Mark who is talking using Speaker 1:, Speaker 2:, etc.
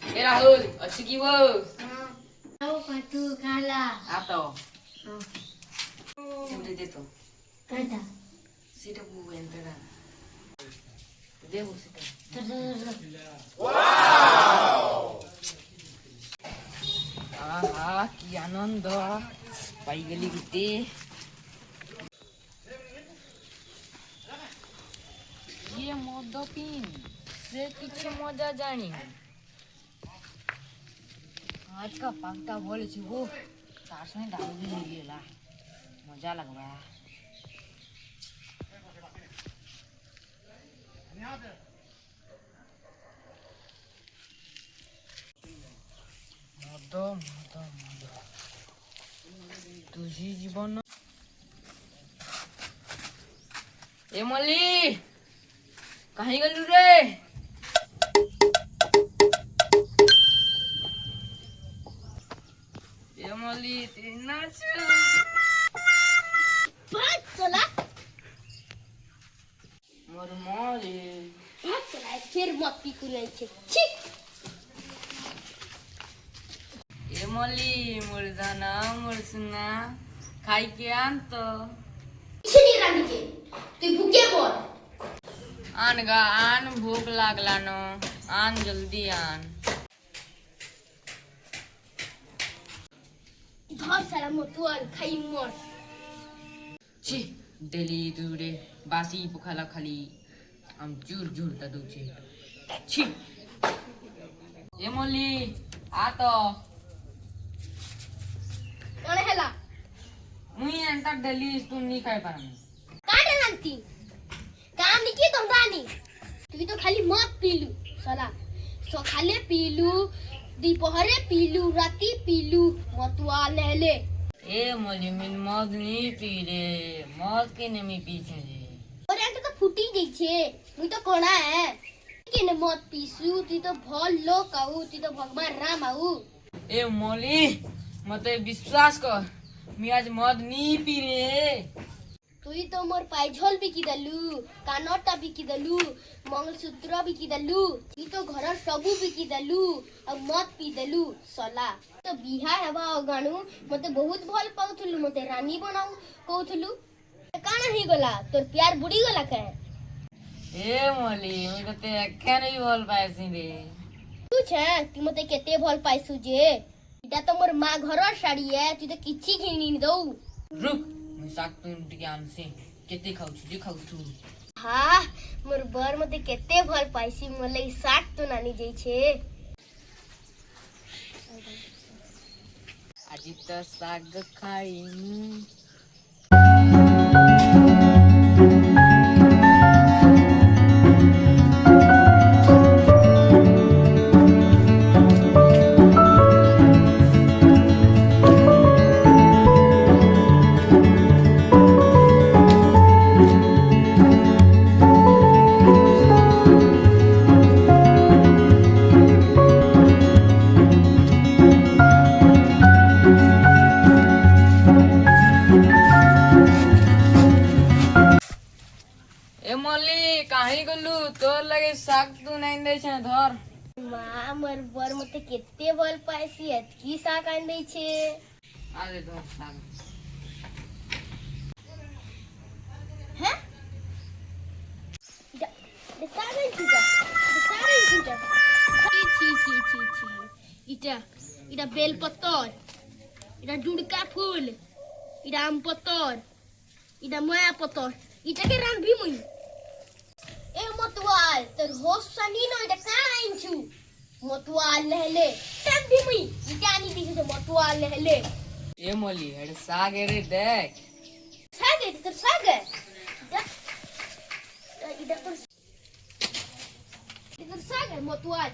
Speaker 1: ए राहुल अच्छी की वो
Speaker 2: आओ पटू काला
Speaker 1: आता हो तुमने दे तो
Speaker 2: kada
Speaker 1: सीटा वो एंटरा दे वो सीटा आहा की आनंद पाई गली गुटे ये मद पिन से किसी मजा जानी आज का पागता बोले छी वो सास में दारू भी नहीं गेला मजा लगवा मद मद मद तुझी जीवन ए मल्ली कहीं गलू रे ए मल्ली तेना
Speaker 2: पाँच सोला
Speaker 1: मोर मोरे
Speaker 2: पाँच सोला फिर मत पी को नहीं छे ठीक
Speaker 1: ए मल्ली मोर जाना मोर सुना खाई के आन तो
Speaker 2: नहीं रानी के तू भूखे बोल
Speaker 1: आन गा आन भूख लागला नो आन जल्दी आन
Speaker 2: धर सारा मोटुआल खाई मोर
Speaker 1: छी डेली दुरे बासी पुखाला खाली हम जुर जुर ता दूचे छी ए मल्ली आ तो
Speaker 2: कौन हैला
Speaker 1: मुई एंता डेली तू नहीं खाई पारम
Speaker 2: काटे नांती काम नहीं की तुम रानी तू तो खाली मत पीलू साला सो खाले पीलू दोपहरे पीलू राती पीलू मतुआ ले ले
Speaker 1: ए मल्ली मिन मद नहीं पी रे मद के नहीं पी छे रे
Speaker 2: और एंट तो फुटी गई छे मुई तो कोना है केने मत पीसू तू तो भल लोग आऊ तू तो भगवान राम आऊ
Speaker 1: ए मल्ली मते विश्वास कर मी आज मद नहीं पी रे
Speaker 2: তুই তো মোর পাইঝল বিকি দেলু কানরটা বিকি দেলু মঙ্গলসূত্র বিকি দেলু তুই তো ঘরর সবু বিকি দেলু আর মদ পি দেলু সলা তো বিহা হেবা অগাণু মতে বহুত ভাল পাউথলু মতে রানী বনাউ কউথলু কানা হি গলা তোর প্যার বুড়ি গলা কে
Speaker 1: ए मल्ली मी कते एखे नहीं बोल पाएसी रे
Speaker 2: তু ছে তুই মতে কেতে ভাল পাইছু যে এটা তো মোর মা ঘরর শাড়ি এ তুই তো কিছি ঘিনি দউ
Speaker 1: रुक मैं साग तुम ज्ञान से केते खाऊ छु जे खाऊ छु
Speaker 2: હા મોર બર મતે કેતે ভাল પાઈસી મને શાક તો નાની જઈ છે
Speaker 1: आज तो साग खाई ए मल्ली काहे गलू तोर लगे साग तू नहीं दे छे धर
Speaker 2: મા મોર બર મતે કેતે ভাল પાઈસી અતકી શાક આન દઈ છે
Speaker 1: आले धर साग
Speaker 2: હે de સાગન છુટા છી છી છી છી ইটা ইটা বেল পত্তর ইটা জুড়কা ফুল ইটা আম পত্তর ইটা ময়া পত্তর ইটাকে রানবি মুই এ মতওয়াল তোর হোস সানি ন এটা কান আইনছু মতওয়াল লেলে টানবি মুই ইটা আনি দিছে মতওয়াল লেলে
Speaker 1: ए मल्ली हेड साग रे देख
Speaker 2: সাগে তোর সাগে এটা তোর সাগে মতওয়াল